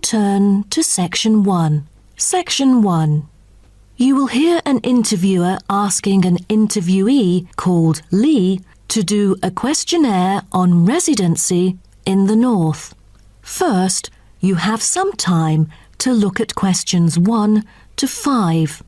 turn to Section 1. Section 1. You will hear an interviewer asking an interviewee called Lee to do a questionnaire on residency in the North. First, you have some time to look at questions 1 to 5.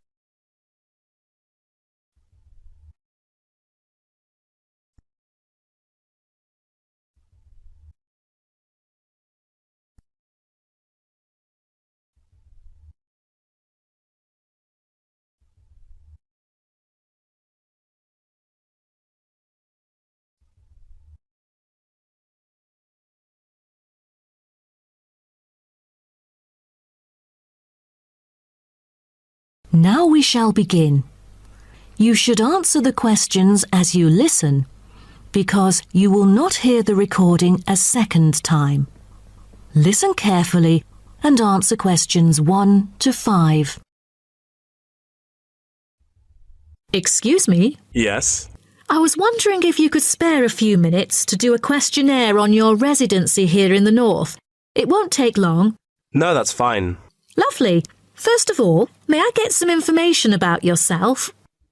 Now we shall begin. You should answer the questions as you listen, because you will not hear the recording a second time. Listen carefully and answer questions 1 to 5. Excuse me? Yes. I was wondering if you could spare a few minutes to do a questionnaire on your residency here in the North. It won't take long. No, that's fine. Lovely. First of all, may I get some information about yourself?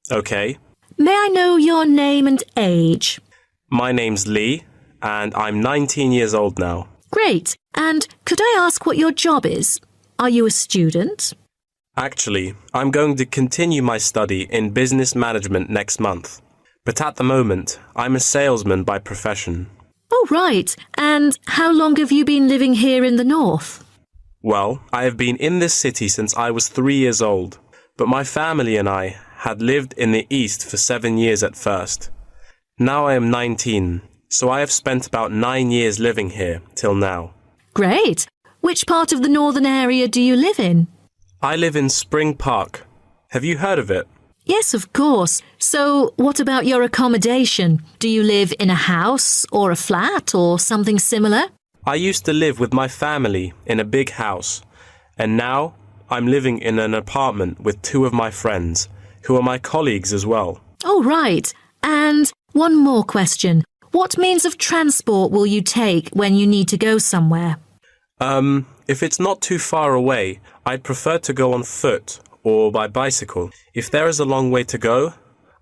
Okay. May I know your name and age? My name's Lee, and I'm 19 years old now. Great. And could I ask what your job is? Are you a student? Actually, I'm going to continue my study in business management next month. But at the moment, I'm a salesman by profession. Oh, right. And how long have you been living here in the North? Well, I have been in this city since I was 3 years old, but my family and I had lived in the East for 7 years at first. Now I am 19, so I have spent about 9 years living here till now. Great. Which part of the northern area do you live in? I live in Spring Park. Have you heard of it? Yes, of course. So what about your accommodation? Do you live in a house or a flat or something similar? I used to live with my family in a big house, and now I'm living in an apartment with 2 of my friends, who are my colleagues as well. Oh, right. And one more question. What means of transport will you take when you need to go somewhere? If it's not too far away, I'd prefer to go on foot or by bicycle. If there is a long way to go,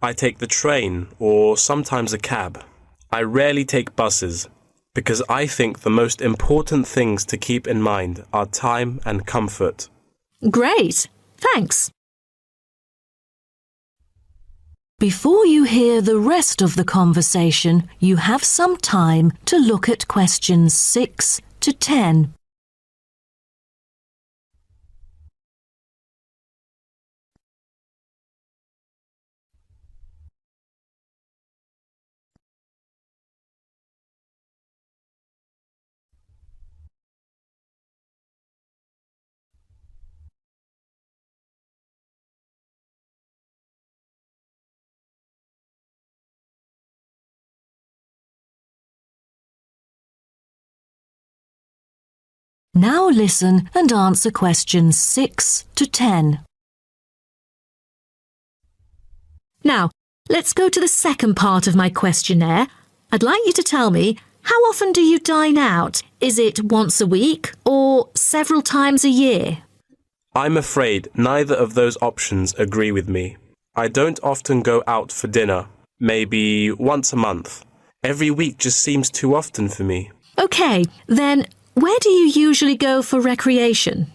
I take the train or sometimes a cab. I rarely take buses, because I think the most important things to keep in mind are time and comfort. Great. Thanks. Before you hear the rest of the conversation, you have some time to look at questions 6 to 10. Now listen and answer questions 6 to 10. Now, let's go to the second part of my questionnaire. I'd like you to tell me, how often do you dine out? Is it once a week or several times a year? I'm afraid neither of those options agree with me. I don't often go out for dinner, maybe once a month. Every week just seems too often for me. OK, then where do you usually go for recreation?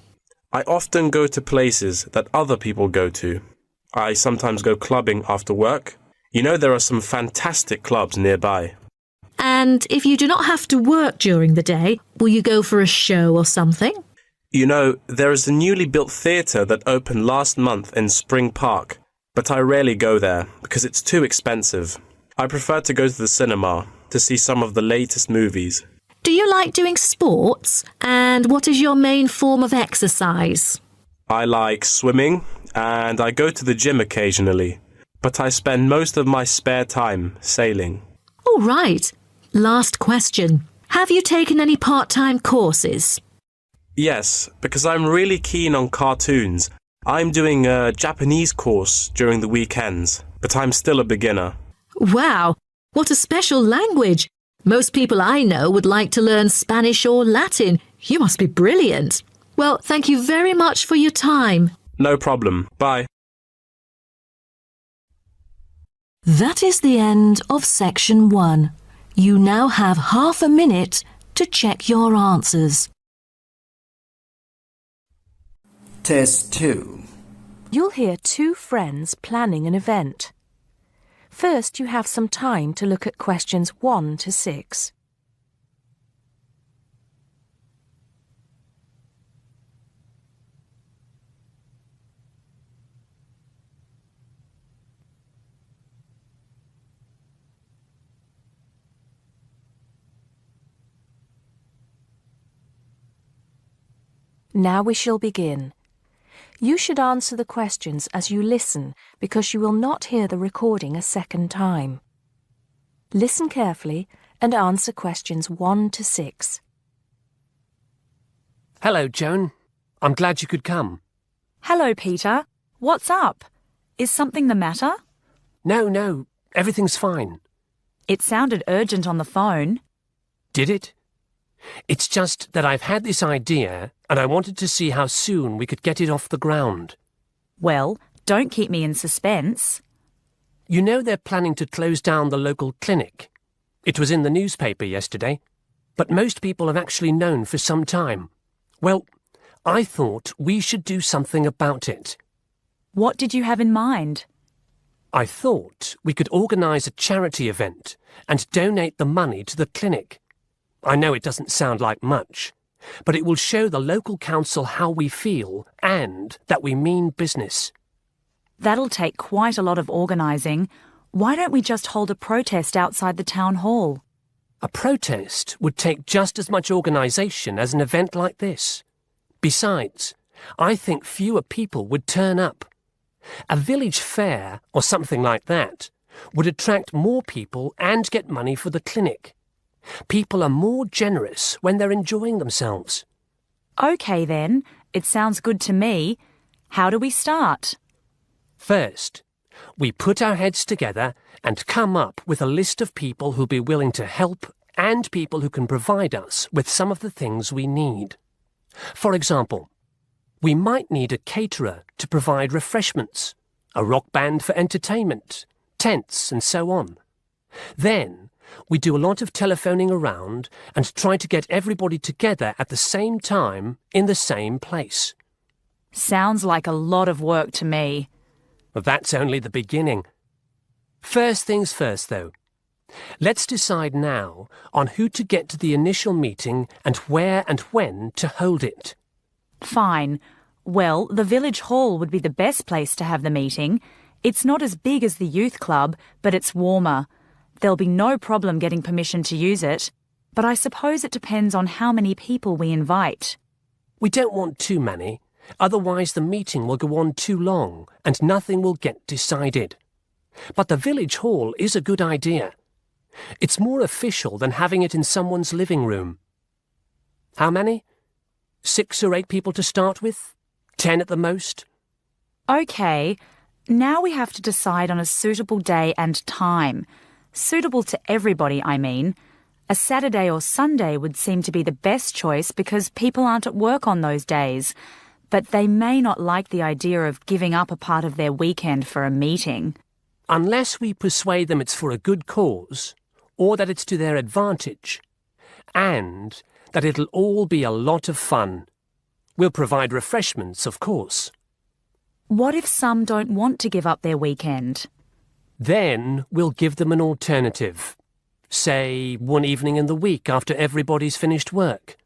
I often go to places that other people go to. I sometimes go clubbing after work. You know, there are some fantastic clubs nearby. And if you do not have to work during the day, will you go for a show or something? You know, there is a newly built theatre that opened last month in Spring Park, but I rarely go there because it's too expensive. I prefer to go to the cinema to see some of the latest movies. Do you like doing sports? And what is your main form of exercise? I like swimming and I go to the gym occasionally, but I spend most of my spare time sailing. All right. Last question. Have you taken any part-time courses? Yes, because I'm really keen on cartoons. I'm doing a Japanese course during the weekends, but I'm still a beginner. Wow, what a special language. Most people I know would like to learn Spanish or Latin. You must be brilliant. Well, thank you very much for your time. No problem. Bye. That is the end of section 1. You now have half a minute to check your answers. Test 2. You'll hear two friends planning an event. First, you have some time to look at questions 1 to 6. Now we shall begin. You should answer the questions as you listen because you will not hear the recording a second time. Listen carefully and answer questions 1 to 6. Hello, Joan. I'm glad you could come. Hello, Peter. What's up? Is something the matter? No, everything's fine. It sounded urgent on the phone. Did it? It's just that I've had this idea and I wanted to see how soon we could get it off the ground. Well, don't keep me in suspense. You know they're planning to close down the local clinic. It was in the newspaper yesterday, but most people have actually known for some time. Well, I thought we should do something about it. What did you have in mind? I thought we could organise a charity event and donate the money to the clinic. I know it doesn't sound like much, but it will show the local council how we feel and that we mean business. That'll take quite a lot of organising. Why don't we just hold a protest outside the town hall? A protest would take just as much organisation as an event like this. Besides, I think fewer people would turn up. A village fair or something like that would attract more people and get money for the clinic. People are more generous when they're enjoying themselves. OK then, it sounds good to me. How do we start? First, we put our heads together and come up with a list of people who'll be willing to help and people who can provide us with some of the things we need. For example, we might need a caterer to provide refreshments, a rock band for entertainment, tents and so on. Then, we do a lot of telephoning around and try to get everybody together at the same time in the same place. Sounds like a lot of work to me. Well, that's only the beginning. First things first, though. Let's decide now on who to get to the initial meeting and where and when to hold it. Fine. Well, the village hall would be the best place to have the meeting. It's not as big as the youth club, but it's warmer. There'll be no problem getting permission to use it, but I suppose it depends on how many people we invite. We don't want too many, otherwise the meeting will go on too long and nothing will get decided. But the village hall is a good idea. It's more official than having it in someone's living room. How many? 6 or 8 people to start with? 10 at the most? OK, now we have to decide on a suitable day and time. Suitable to everybody, I mean. A Saturday or Sunday would seem to be the best choice because people aren't at work on those days. But they may not like the idea of giving up a part of their weekend for a meeting. Unless we persuade them it's for a good cause, or that it's to their advantage, and that it'll all be a lot of fun. We'll provide refreshments, of course. What if some don't want to give up their weekend? Then we'll give them an alternative. Say, one evening in the week after everybody's finished work.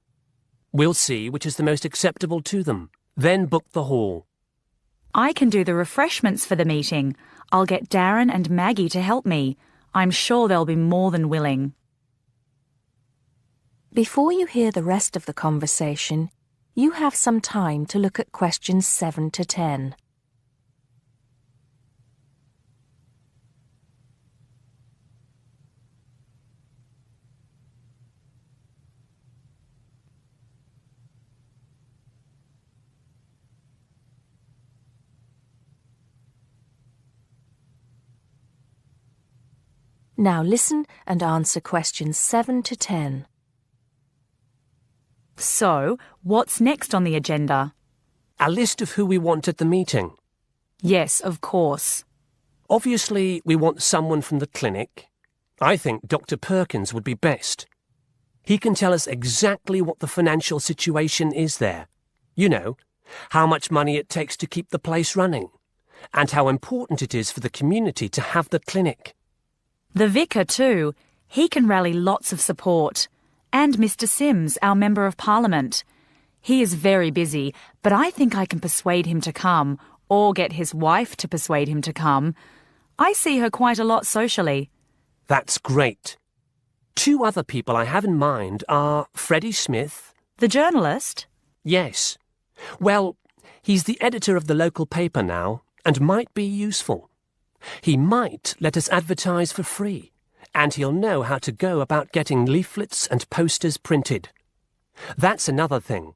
We'll see which is the most acceptable to them, then book the hall. I can do the refreshments for the meeting. I'll get Darren and Maggie to help me. I'm sure they'll be more than willing. Before you hear the rest of the conversation, you have some time to look at questions 7 to 10. Now listen and answer questions 7 to 10. So, what's next on the agenda? A list of who we want at the meeting. Yes, of course. Obviously, we want someone from the clinic. I think Dr. Perkins would be best. He can tell us exactly what the financial situation is there. You know, how much money it takes to keep the place running, and how important it is for the community to have the clinic. The vicar too. He can rally lots of support. And Mr. Sims, our Member of Parliament. He is very busy, but I think I can persuade him to come, or get his wife to persuade him to come. I see her quite a lot socially. That's great. 2 other people I have in mind are Freddie Smith. The journalist? Yes. Well, he's the editor of the local paper now, and might be useful. He might let us advertise for free, and he'll know how to go about getting leaflets and posters printed. That's another thing.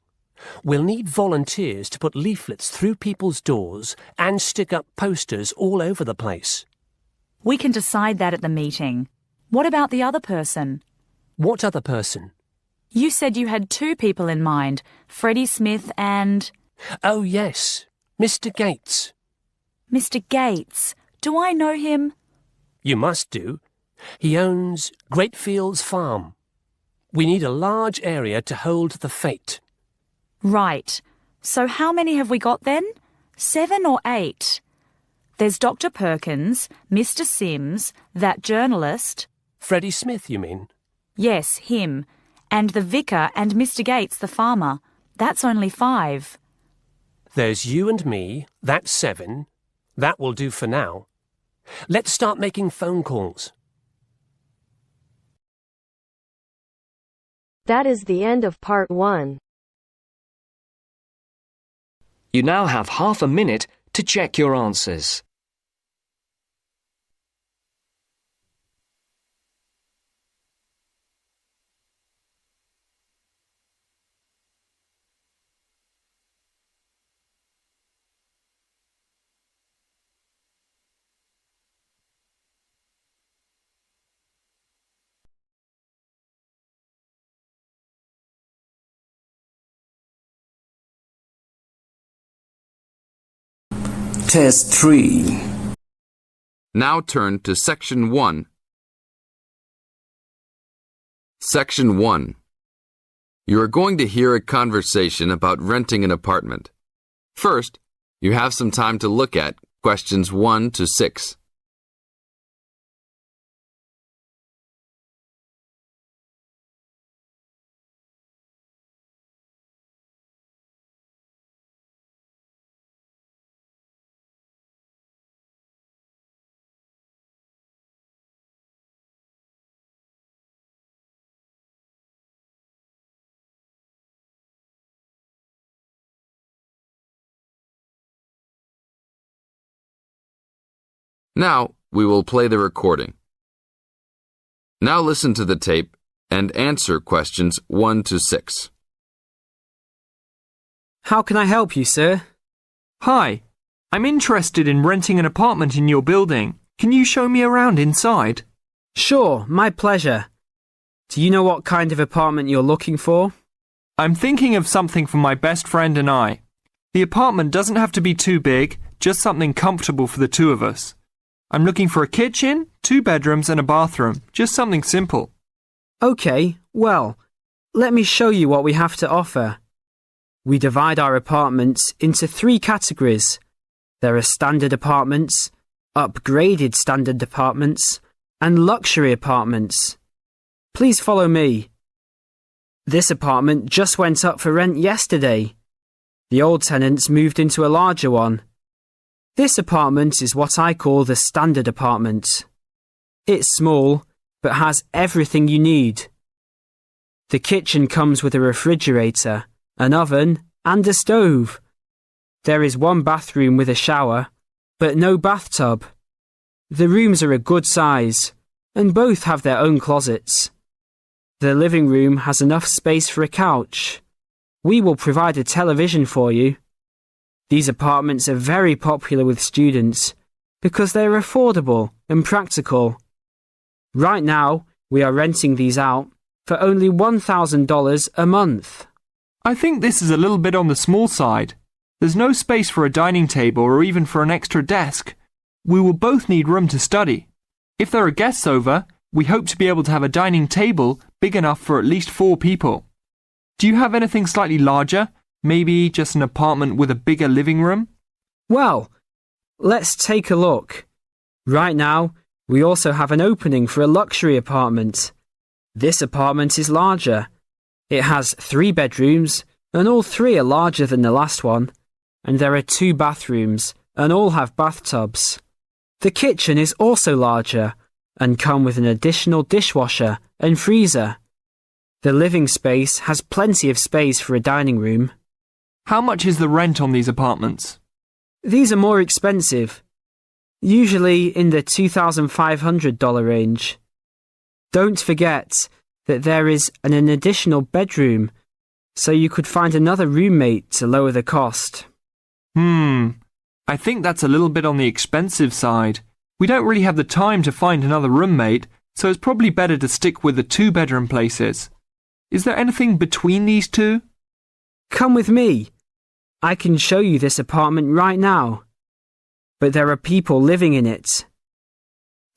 We'll need volunteers to put leaflets through people's doors and stick up posters all over the place. We can decide that at the meeting. What about the other person? What other person? You said you had 2 people in mind, Freddie Smith and... Oh, yes, Mr. Gates. Mr. Gates. Do I know him? You must do. He owns Greatfields Farm. We need a large area to hold the fete. Right. So how many have we got then? 7 or 8? There's Dr. Perkins, Mr. Sims, that journalist... Freddie Smith, you mean? Yes, him. And the vicar and Mr. Gates, the farmer. That's only 5. There's you and me, that's 7. That will do for now. Let's start making phone calls. That is the end of part 1. You now have half a minute to check your answers. Test 3. Now turn to Section 1. Section 1. You are going to hear a conversation about renting an apartment. First, you have some time to look at questions 1 to 6. Now, we will play the recording. Now listen to the tape and answer questions 1 to 6. How can I help you, sir? Hi, I'm interested in renting an apartment in your building. Can you show me around inside? Sure, my pleasure. Do you know what kind of apartment you're looking for? I'm thinking of something for my best friend and I. The apartment doesn't have to be too big, just something comfortable for the 2 of us. I'm looking for a kitchen, 2 bedrooms and a bathroom. Just something simple. Okay, well, let me show you what we have to offer. We divide our apartments into 3 categories. There are standard apartments, upgraded standard apartments, and luxury apartments. Please follow me. This apartment just went up for rent yesterday. The old tenants moved into a larger one. This apartment is what I call the standard apartment. It's small, but has everything you need. The kitchen comes with a refrigerator, an oven, and a stove. There is 1 bathroom with a shower, but no bathtub. The rooms are a good size, and both have their own closets. The living room has enough space for a couch. We will provide a television for you. These apartments are very popular with students because they are affordable and practical. Right now, we are renting these out for only $1,000 a month. I think this is a little bit on the small side. There's no space for a dining table or even for an extra desk. We will both need room to study. If there are guests over, we hope to be able to have a dining table big enough for at least 4 people. Do you have anything slightly larger? Maybe just an apartment with a bigger living room? Well, let's take a look. Right now, we also have an opening for a luxury apartment. This apartment is larger. It has 3 bedrooms, and all 3 are larger than the last one. And there are 2 bathrooms, and all have bathtubs. The kitchen is also larger, and come with an additional dishwasher and freezer. The living space has plenty of space for a dining room. How much is the rent on these apartments? These are more expensive, usually in the $2,500 range. Don't forget that there is an additional bedroom, so you could find another roommate to lower the cost. I think that's a little bit on the expensive side. We don't really have the time to find another roommate, so it's probably better to stick with the 2-bedroom places. Is there anything between these 2? Come with me. I can show you this apartment right now. But there are people living in it.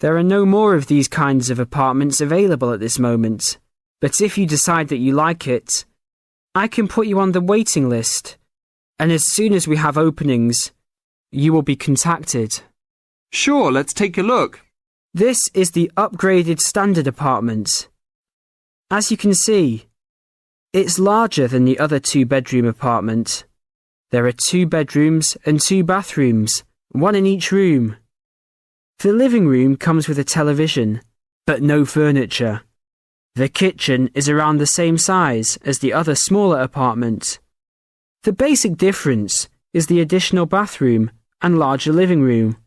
There are no more of these kinds of apartments available at this moment. But if you decide that you like it, I can put you on the waiting list. And as soon as we have openings, you will be contacted. Sure, let's take a look. This is the upgraded standard apartment. As you can see, it's larger than the other 2-bedroom apartment. There are 2 bedrooms and 2 bathrooms, 1 in each room. The living room comes with a television, but no furniture. The kitchen is around the same size as the other smaller apartment. The basic difference is the additional bathroom and larger living room.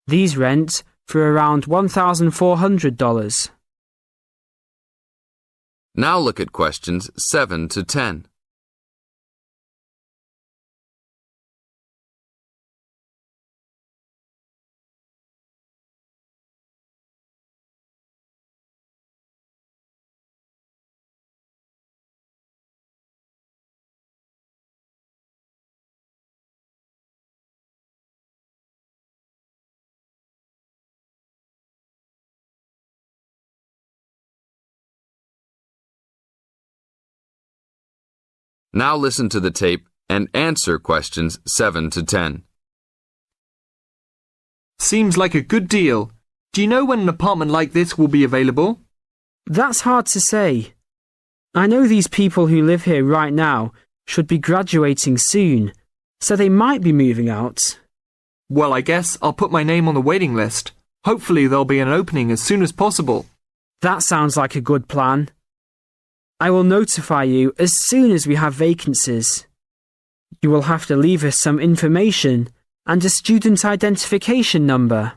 These rent for around $1,400. Now look at questions 7 to 10. Now listen to the tape and answer questions 7 to 10. Seems like a good deal. Do you know when an apartment like this will be available? That's hard to say. I know these people who live here right now should be graduating soon, so they might be moving out. Well, I guess I'll put my name on the waiting list. Hopefully there'll be an opening as soon as possible. That sounds like a good plan. I will notify you as soon as we have vacancies. You will have to leave us some information and a student identification number.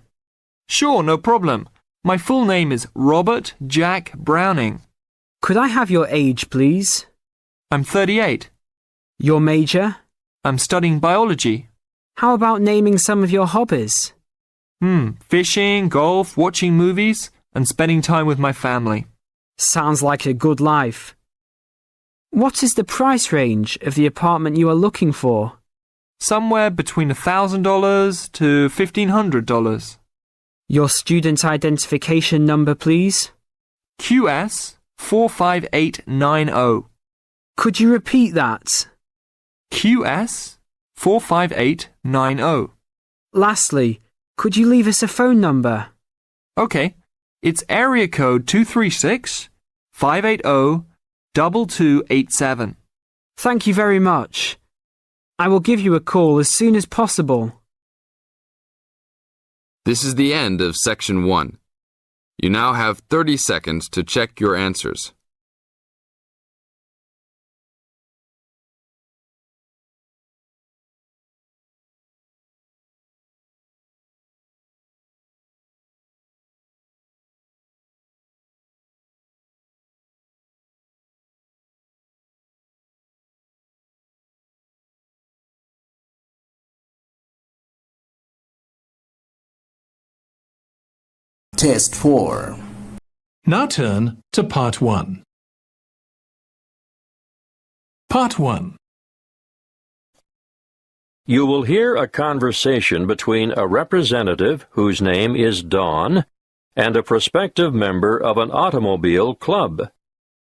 Sure, no problem. My full name is Robert Jack Browning. Could I have your age, please? I'm 38. Your major? I'm studying biology. How about naming some of your hobbies? Fishing, golf, watching movies, and spending time with my family. Sounds like a good life. What is the price range of the apartment you are looking for? Somewhere between $1,000 to $1,500. Your student identification number, please? QS 45890. Could you repeat that? QS 45890. Lastly, could you leave us a phone number? Okay, it's area code 236 580 2287. Thank you very much. I will give you a call as soon as possible. This is the end of section 1. You now have 30 seconds to check your answers. Test 4. Now turn to Part 1. Part 1. You will hear a conversation between a representative whose name is Dawn and a prospective member of an automobile club.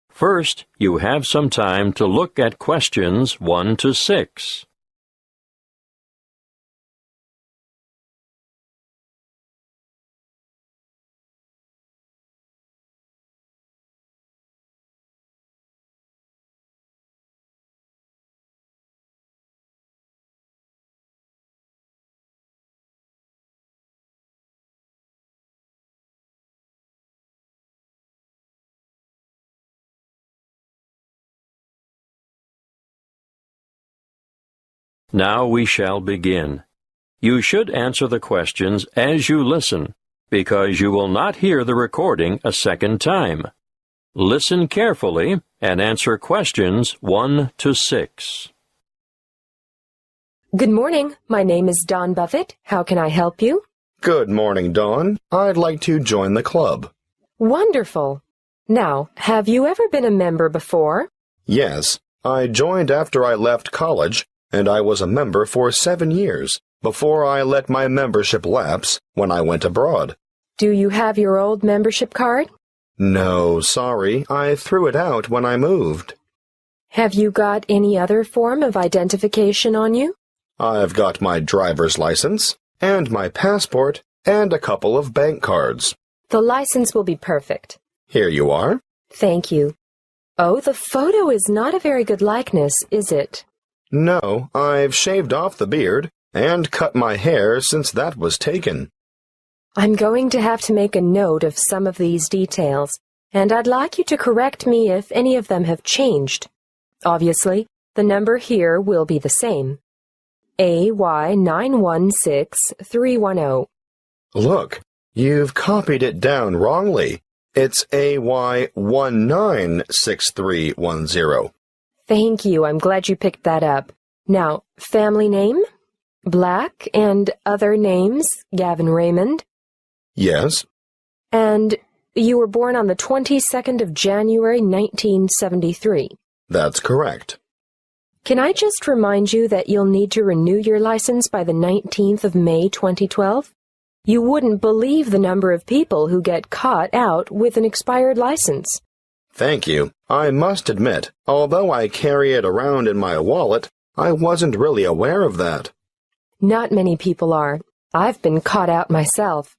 First, you have some time to look at questions 1 to 6. Now we shall begin. You should answer the questions as you listen, because you will not hear the recording a second time. Listen carefully and answer questions 1 to 6. Good morning. My name is Dawn Buffett. How can I help you? Good morning, Dawn. I'd like to join the club. Wonderful. Now, have you ever been a member before? Yes. I joined after I left college, and I was a member for 7 years before I let my membership lapse when I went abroad. Do you have your old membership card? No, sorry. I threw it out when I moved. Have you got any other form of identification on you? I've got my driver's license, and my passport, and a couple of bank cards. The license will be perfect. Here you are. Thank you. Oh, the photo is not a very good likeness, is it? No, I've shaved off the beard and cut my hair since that was taken. I'm going to have to make a note of some of these details, and I'd like you to correct me if any of them have changed. Obviously, the number here will be the same. AY916310. Look, you've copied it down wrongly. It's AY196310. Thank you. I'm glad you picked that up. Now, family name? Black, and other names? Gavin Raymond? Yes. And you were born on the 22nd of January, 1973. That's correct. Can I just remind you that you'll need to renew your license by the 19th of May, 2012? You wouldn't believe the number of people who get caught out with an expired license. Thank you. I must admit, although I carry it around in my wallet, I wasn't really aware of that. Not many people are. I've been caught out myself.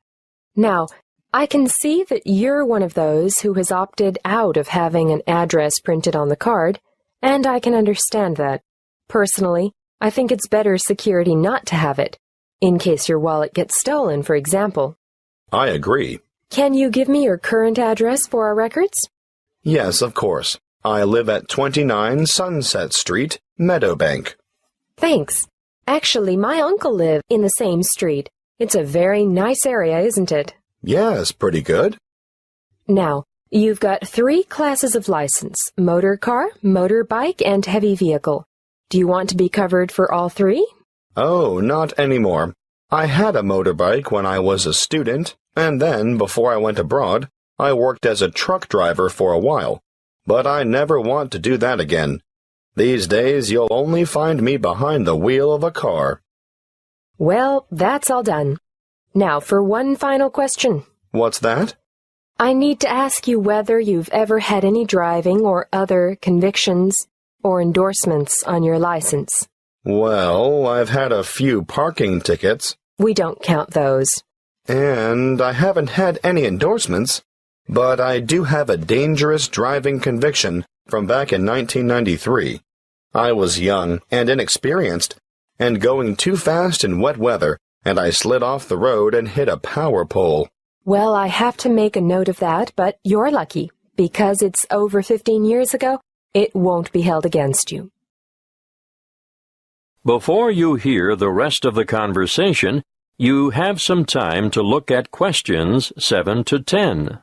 Now, I can see that you're one of those who has opted out of having an address printed on the card, and I can understand that. Personally, I think it's better security not to have it, in case your wallet gets stolen, for example. I agree. Can you give me your current address for our records? Yes, of course. I live at 29 Sunset Street, Meadowbank. Thanks. Actually, my uncle lives in the same street. It's a very nice area, isn't it? Yes, pretty good. Now, you've got 3 classes of license: motor car, motorbike, and heavy vehicle. Do you want to be covered for all 3? Oh, not anymore. I had a motorbike when I was a student, and then, before I went abroad, I worked as a truck driver for a while, but I never want to do that again. These days, you'll only find me behind the wheel of a car. Well, that's all done. Now for one final question. What's that? I need to ask you whether you've ever had any driving or other convictions or endorsements on your license. Well, I've had a few parking tickets. We don't count those. And I haven't had any endorsements. But I do have a dangerous driving conviction from back in 1993. I was young and inexperienced, and going too fast in wet weather, and I slid off the road and hit a power pole. Well, I have to make a note of that, but you're lucky. Because it's over 15 years ago, it won't be held against you. Before you hear the rest of the conversation, you have some time to look at questions 7 to 10.